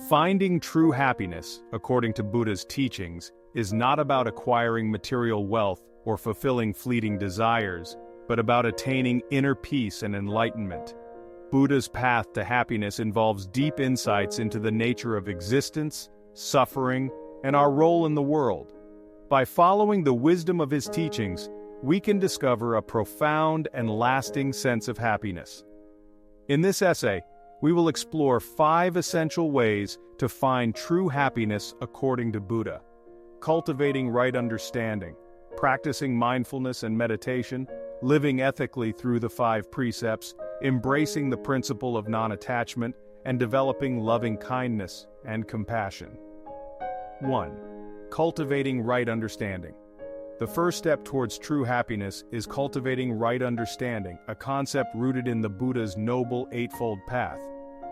Finding true happiness, according to Buddha's teachings, is not about acquiring material wealth or fulfilling fleeting desires, but about attaining inner peace and enlightenment. Buddha's path to happiness involves deep insights into the nature of existence, suffering, and our role in the world. By following the wisdom of his teachings, we can discover a profound and lasting sense of happiness. In this essay, we will explore 5 essential ways to find true happiness according to Buddha: cultivating right understanding, practicing mindfulness and meditation, living ethically through the 5 precepts, embracing the principle of non-attachment, and developing loving kindness and compassion. 1. Cultivating right understanding. The first step towards true happiness is cultivating right understanding, a concept rooted in the Buddha's Noble Eightfold Path.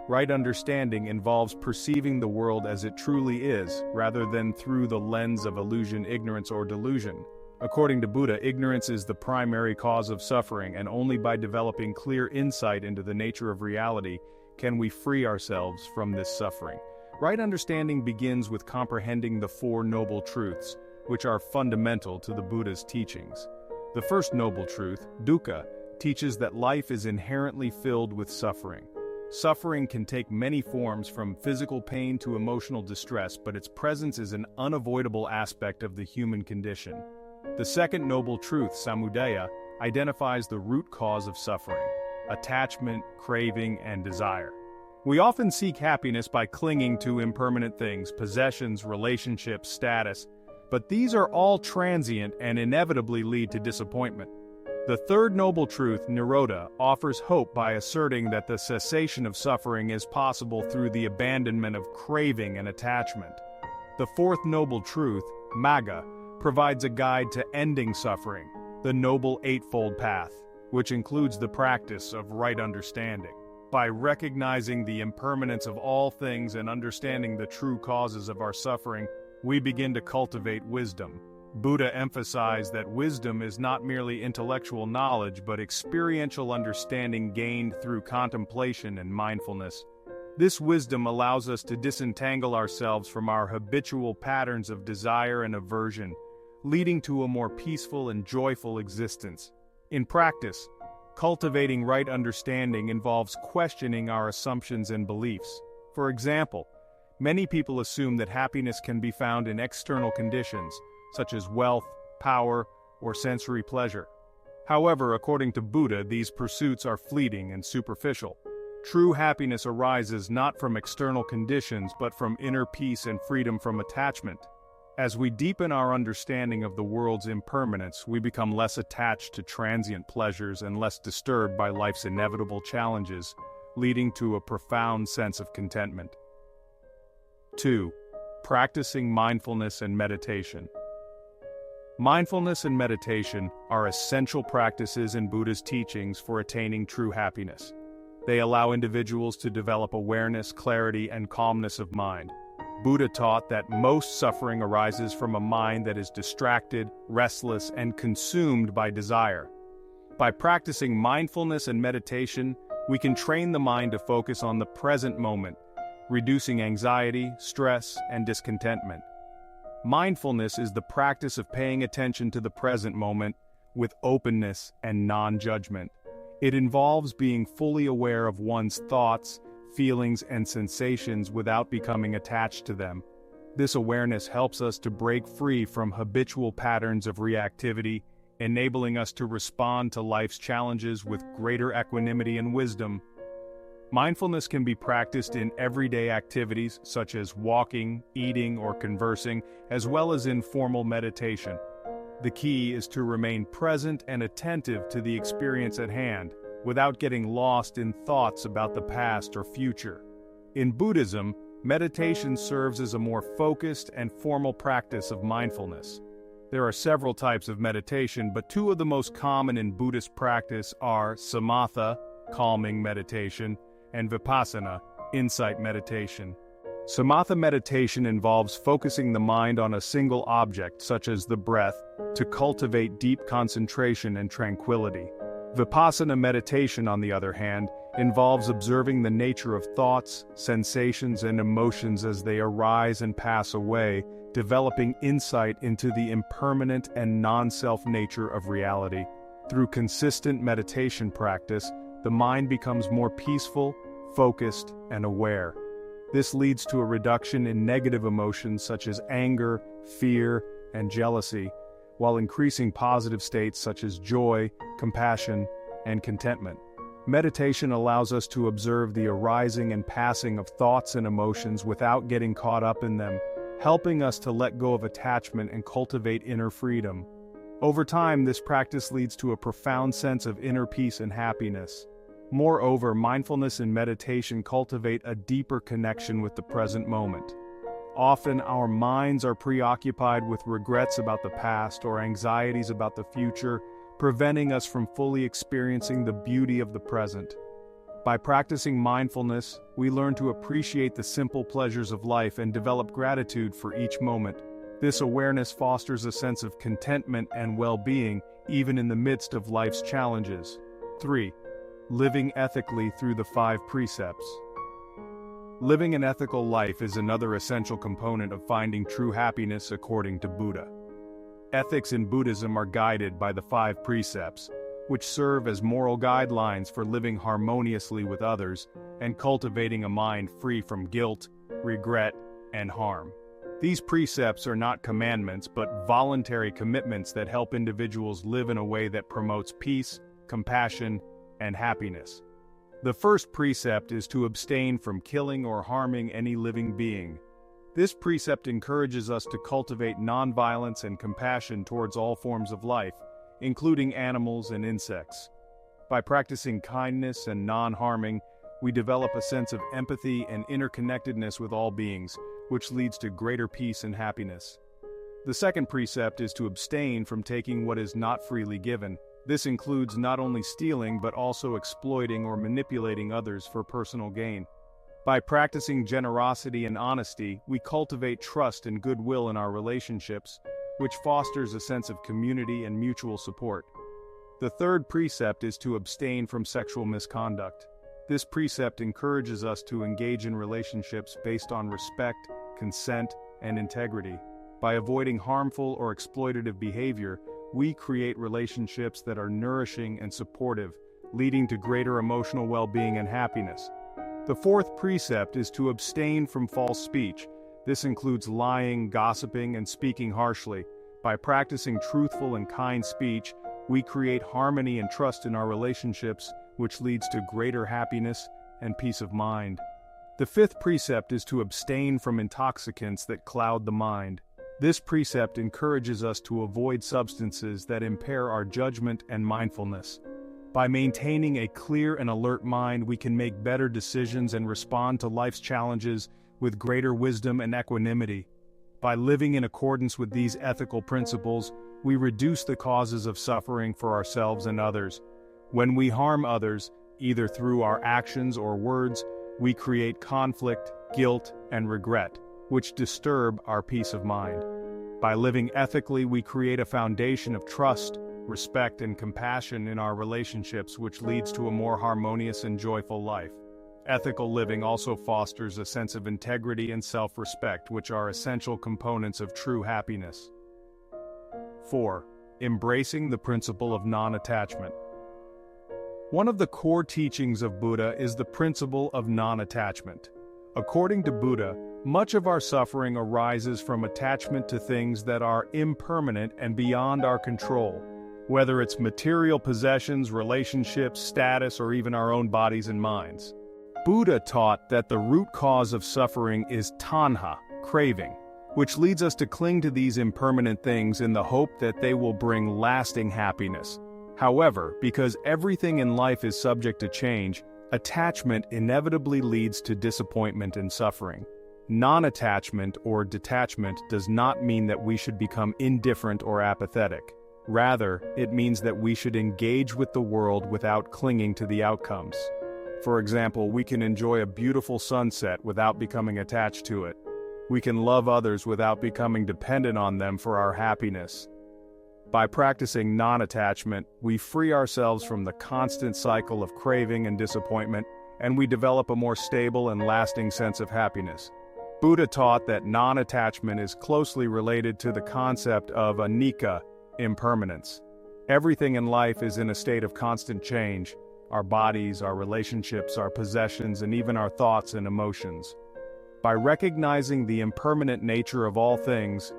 Right understanding involves perceiving the world as it truly is, rather than through the lens of illusion, ignorance, or delusion. According to Buddha, ignorance is the primary cause of suffering, and only by developing clear insight into the nature of reality can we free ourselves from this suffering. Right understanding begins with comprehending the 4 noble truths, which are fundamental to the Buddha's teachings. The first noble truth, dukkha, teaches that life is inherently filled with suffering. Suffering can take many forms, from physical pain to emotional distress, but its presence is an unavoidable aspect of the human condition. The second noble truth, samudaya, identifies the root cause of suffering: attachment, craving, and desire. We often seek happiness by clinging to impermanent things, possessions, relationships, status, but these are all transient and inevitably lead to disappointment. The third noble truth, nirodha, offers hope by asserting that the cessation of suffering is possible through the abandonment of craving and attachment. The fourth noble truth, magga, provides a guide to ending suffering, the Noble Eightfold Path, which includes the practice of right understanding. By recognizing the impermanence of all things and understanding the true causes of our suffering, we begin to cultivate wisdom. Buddha emphasized that wisdom is not merely intellectual knowledge but experiential understanding gained through contemplation and mindfulness. This wisdom allows us to disentangle ourselves from our habitual patterns of desire and aversion, leading to a more peaceful and joyful existence. In practice, cultivating right understanding involves questioning our assumptions and beliefs. For example, many people assume that happiness can be found in external conditions, such as wealth, power, or sensory pleasure. However, according to Buddha, these pursuits are fleeting and superficial. True happiness arises not from external conditions but from inner peace and freedom from attachment. As we deepen our understanding of the world's impermanence, we become less attached to transient pleasures and less disturbed by life's inevitable challenges, leading to a profound sense of contentment. 2. Practicing mindfulness and meditation. Mindfulness and meditation are essential practices in Buddha's teachings for attaining true happiness. They allow individuals to develop awareness, clarity, and calmness of mind. Buddha taught that most suffering arises from a mind that is distracted, restless, and consumed by desire. By practicing mindfulness and meditation, we can train the mind to focus on the present moment, reducing anxiety, stress, and discontentment. Mindfulness is the practice of paying attention to the present moment with openness and non-judgment. It involves being fully aware of one's thoughts, feelings, and sensations without becoming attached to them. This awareness helps us to break free from habitual patterns of reactivity, enabling us to respond to life's challenges with greater equanimity and wisdom. Mindfulness can be practiced in everyday activities such as walking, eating, or conversing, as well as in formal meditation. The key is to remain present and attentive to the experience at hand, without getting lost in thoughts about the past or future. In Buddhism, meditation serves as a more focused and formal practice of mindfulness. There are several types of meditation, but 2 of the most common in Buddhist practice are samatha, calming meditation, and vipassana, insight meditation. Samatha meditation involves focusing the mind on a single object, such as the breath, to cultivate deep concentration and tranquility. Vipassana meditation, on the other hand, involves observing the nature of thoughts, sensations, and emotions as they arise and pass away, developing insight into the impermanent and non-self nature of reality. Through consistent meditation practice, the mind becomes more peaceful, focused, and aware. This leads to a reduction in negative emotions such as anger, fear, and jealousy, while increasing positive states such as joy, compassion, and contentment. Meditation allows us to observe the arising and passing of thoughts and emotions without getting caught up in them, helping us to let go of attachment and cultivate inner freedom. Over time, this practice leads to a profound sense of inner peace and happiness. Moreover, mindfulness and meditation cultivate a deeper connection with the present moment. Often, our minds are preoccupied with regrets about the past or anxieties about the future, preventing us from fully experiencing the beauty of the present. By practicing mindfulness, we learn to appreciate the simple pleasures of life and develop gratitude for each moment. This awareness fosters a sense of contentment and well-being, even in the midst of life's challenges. 3. Living ethically through the 5 precepts. Living an ethical life is another essential component of finding true happiness according to Buddha. Ethics in Buddhism are guided by the 5 precepts, which serve as moral guidelines for living harmoniously with others and cultivating a mind free from guilt, regret, and harm. These precepts are not commandments but voluntary commitments that help individuals live in a way that promotes peace, compassion, and happiness. The first precept is to abstain from killing or harming any living being. This precept encourages us to cultivate nonviolence and compassion towards all forms of life, including animals and insects. By practicing kindness and non-harming, we develop a sense of empathy and interconnectedness with all beings, which leads to greater peace and happiness. The second precept is to abstain from taking what is not freely given. This includes not only stealing but also exploiting or manipulating others for personal gain. By practicing generosity and honesty, we cultivate trust and goodwill in our relationships, which fosters a sense of community and mutual support. The third precept is to abstain from sexual misconduct. This precept encourages us to engage in relationships based on respect, consent, and integrity. By avoiding harmful or exploitative behavior, we create relationships that are nourishing and supportive, leading to greater emotional well-being and happiness. The fourth precept is to abstain from false speech. This includes lying, gossiping, and speaking harshly. By practicing truthful and kind speech, we create harmony and trust in our relationships, which leads to greater happiness and peace of mind. The fifth precept is to abstain from intoxicants that cloud the mind. This precept encourages us to avoid substances that impair our judgment and mindfulness. By maintaining a clear and alert mind, we can make better decisions and respond to life's challenges with greater wisdom and equanimity. By living in accordance with these ethical principles, we reduce the causes of suffering for ourselves and others. When we harm others, either through our actions or words, we create conflict, guilt, and regret, which disturb our peace of mind. By living ethically, we create a foundation of trust, respect, and compassion in our relationships, which leads to a more harmonious and joyful life. Ethical living also fosters a sense of integrity and self-respect, which are essential components of true happiness. 4. Embracing the principle of non-attachment. One of the core teachings of Buddha is the principle of non-attachment. According to Buddha, much of our suffering arises from attachment to things that are impermanent and beyond our control, whether it's material possessions, relationships, status, or even our own bodies and minds. Buddha taught that the root cause of suffering is tanha, craving, which leads us to cling to these impermanent things in the hope that they will bring lasting happiness. However, because everything in life is subject to change, attachment inevitably leads to disappointment and suffering. Non-attachment or detachment does not mean that we should become indifferent or apathetic. Rather, it means that we should engage with the world without clinging to the outcomes. For example, we can enjoy a beautiful sunset without becoming attached to it. We can love others without becoming dependent on them for our happiness. By practicing non-attachment, we free ourselves from the constant cycle of craving and disappointment, and we develop a more stable and lasting sense of happiness. Buddha taught that non-attachment is closely related to the concept of anicca, impermanence. Everything in life is in a state of constant change: our bodies, our relationships, our possessions, and even our thoughts and emotions. By recognizing the impermanent nature of all things,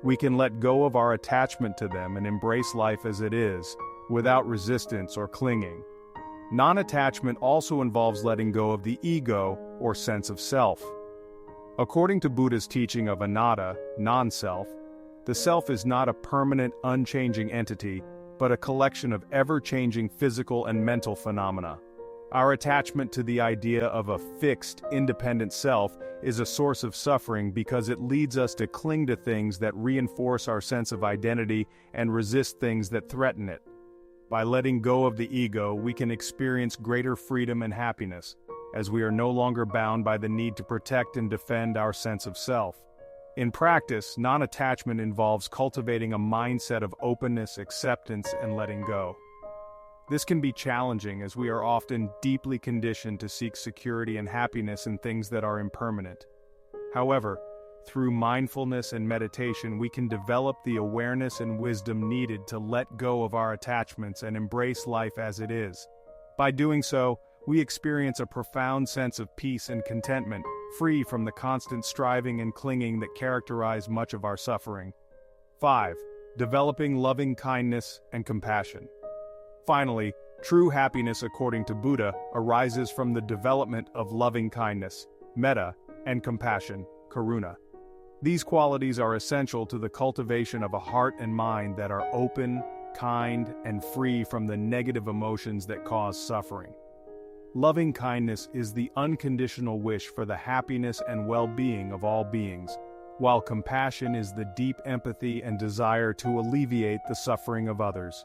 we can let go of our attachment to them and embrace life as it is, without resistance or clinging. Non-attachment also involves letting go of the ego, or sense of self. According to Buddha's teaching of anatta, non-self, the self is not a permanent, unchanging entity, but a collection of ever-changing physical and mental phenomena. Our attachment to the idea of a fixed, independent self is a source of suffering because it leads us to cling to things that reinforce our sense of identity and resist things that threaten it. By letting go of the ego, we can experience greater freedom and happiness, as we are no longer bound by the need to protect and defend our sense of self. In practice, non-attachment involves cultivating a mindset of openness, acceptance, and letting go. This can be challenging as we are often deeply conditioned to seek security and happiness in things that are impermanent. However, through mindfulness and meditation, we can develop the awareness and wisdom needed to let go of our attachments and embrace life as it is. By doing so, we experience a profound sense of peace and contentment, free from the constant striving and clinging that characterize much of our suffering. 5. Developing loving kindness and compassion. Finally, true happiness, according to Buddha, arises from the development of loving kindness, metta, and compassion, karuna. These qualities are essential to the cultivation of a heart and mind that are open, kind, and free from the negative emotions that cause suffering. Loving kindness is the unconditional wish for the happiness and well-being of all beings, while compassion is the deep empathy and desire to alleviate the suffering of others.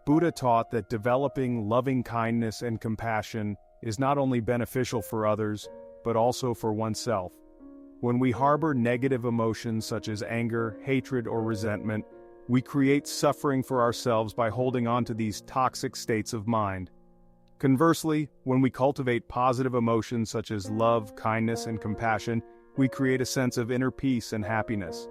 Buddha taught that developing loving kindness and compassion is not only beneficial for others, but also for oneself. When we harbor negative emotions such as anger, hatred, or resentment, we create suffering for ourselves by holding on to these toxic states of mind. Conversely, when we cultivate positive emotions such as love, kindness, and compassion, we create a sense of inner peace and happiness.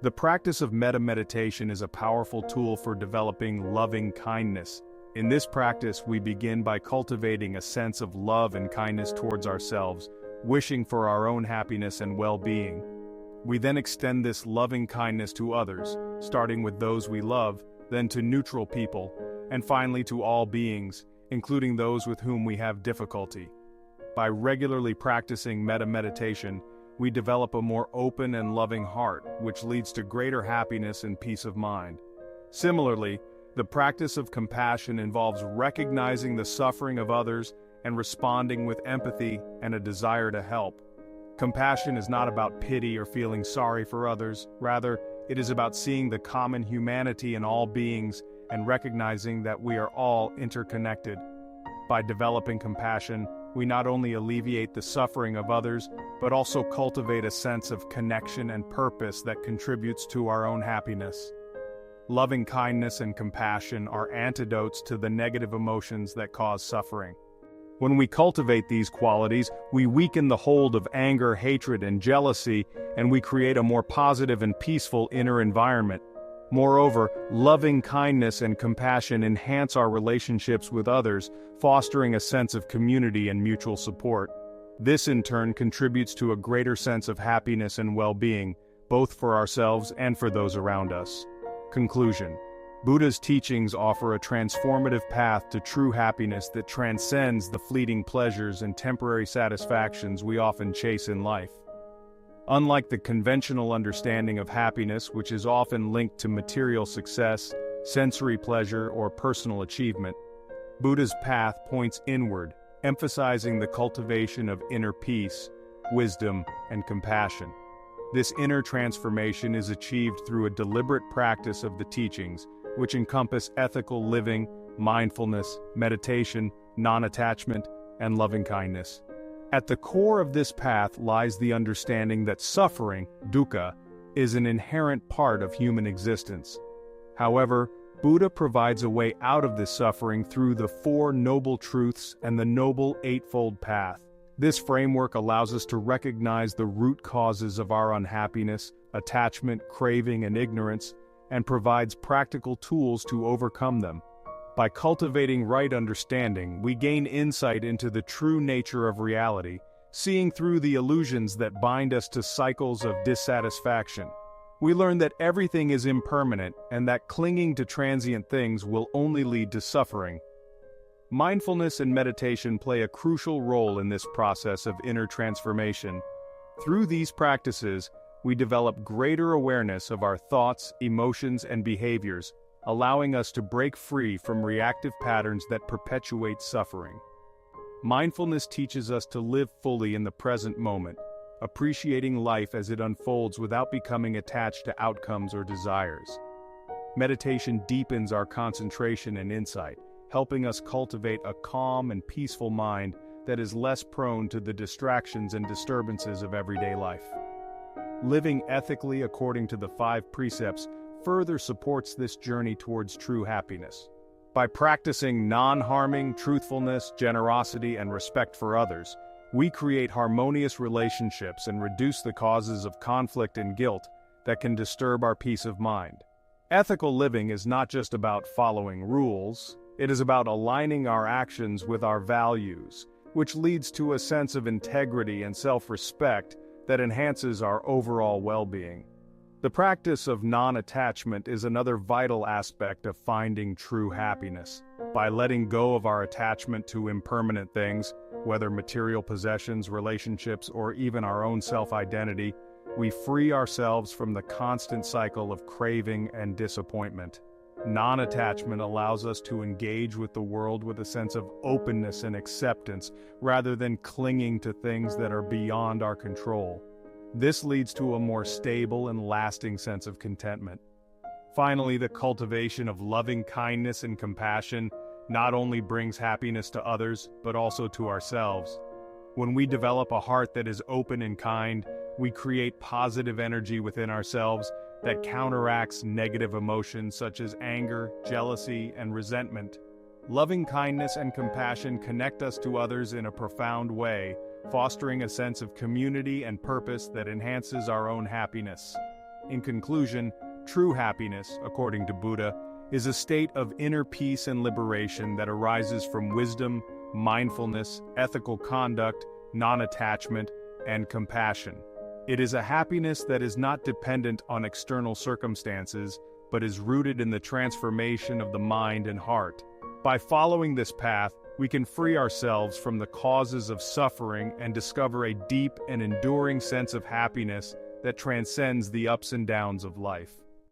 The practice of metta meditation is a powerful tool for developing loving kindness. In this practice, we begin by cultivating a sense of love and kindness towards ourselves, wishing for our own happiness and well-being. We then extend this loving kindness to others, starting with those we love, then to neutral people, and finally to all beings, including those with whom we have difficulty. By regularly practicing metta meditation, we develop a more open and loving heart, which leads to greater happiness and peace of mind. Similarly, the practice of compassion involves recognizing the suffering of others and responding with empathy and a desire to help. Compassion is not about pity or feeling sorry for others. Rather, it is about seeing the common humanity in all beings and recognizing that we are all interconnected. By developing compassion, we not only alleviate the suffering of others, but also cultivate a sense of connection and purpose that contributes to our own happiness. Loving kindness and compassion are antidotes to the negative emotions that cause suffering. When we cultivate these qualities, we weaken the hold of anger, hatred, and jealousy, and we create a more positive and peaceful inner environment. Moreover, loving kindness and compassion enhance our relationships with others, fostering a sense of community and mutual support. This in turn contributes to a greater sense of happiness and well-being, both for ourselves and for those around us. Conclusion. Buddha's teachings offer a transformative path to true happiness that transcends the fleeting pleasures and temporary satisfactions we often chase in life. Unlike the conventional understanding of happiness, which is often linked to material success, sensory pleasure, or personal achievement, Buddha's path points inward, emphasizing the cultivation of inner peace, wisdom, and compassion. This inner transformation is achieved through a deliberate practice of the teachings, which encompass ethical living, mindfulness, meditation, non-attachment, and loving kindness. At the core of this path lies the understanding that suffering, dukkha, is an inherent part of human existence. However, Buddha provides a way out of this suffering through the Four Noble Truths and the Noble Eightfold Path. This framework allows us to recognize the root causes of our unhappiness, attachment, craving, and ignorance, and provides practical tools to overcome them. By cultivating right understanding, we gain insight into the true nature of reality, seeing through the illusions that bind us to cycles of dissatisfaction. We learn that everything is impermanent and that clinging to transient things will only lead to suffering. Mindfulness and meditation play a crucial role in this process of inner transformation. Through these practices, we develop greater awareness of our thoughts, emotions, and behaviors, allowing us to break free from reactive patterns that perpetuate suffering. Mindfulness teaches us to live fully in the present moment, appreciating life as it unfolds without becoming attached to outcomes or desires. Meditation deepens our concentration and insight, helping us cultivate a calm and peaceful mind that is less prone to the distractions and disturbances of everyday life. Living ethically according to the 5 precepts further supports this journey towards true happiness. By practicing non-harming, truthfulness, generosity, and respect for others, we create harmonious relationships and reduce the causes of conflict and guilt that can disturb our peace of mind. Ethical living is not just about following rules, it is about aligning our actions with our values, which leads to a sense of integrity and self-respect that enhances our overall well-being. The practice of non-attachment is another vital aspect of finding true happiness. By letting go of our attachment to impermanent things, whether material possessions, relationships, or even our own self-identity, we free ourselves from the constant cycle of craving and disappointment. Non-attachment allows us to engage with the world with a sense of openness and acceptance, rather than clinging to things that are beyond our control. This leads to a more stable and lasting sense of contentment. Finally, the cultivation of loving kindness and compassion not only brings happiness to others, but also to ourselves. When we develop a heart that is open and kind, we create positive energy within ourselves that counteracts negative emotions such as anger, jealousy, and resentment. Loving kindness and compassion connect us to others in a profound way, fostering a sense of community and purpose that enhances our own happiness. In conclusion, true happiness, according to Buddha, is a state of inner peace and liberation that arises from wisdom, mindfulness, ethical conduct, non-attachment, and compassion. It is a happiness that is not dependent on external circumstances, but is rooted in the transformation of the mind and heart. By following this path, we can free ourselves from the causes of suffering and discover a deep and enduring sense of happiness that transcends the ups and downs of life.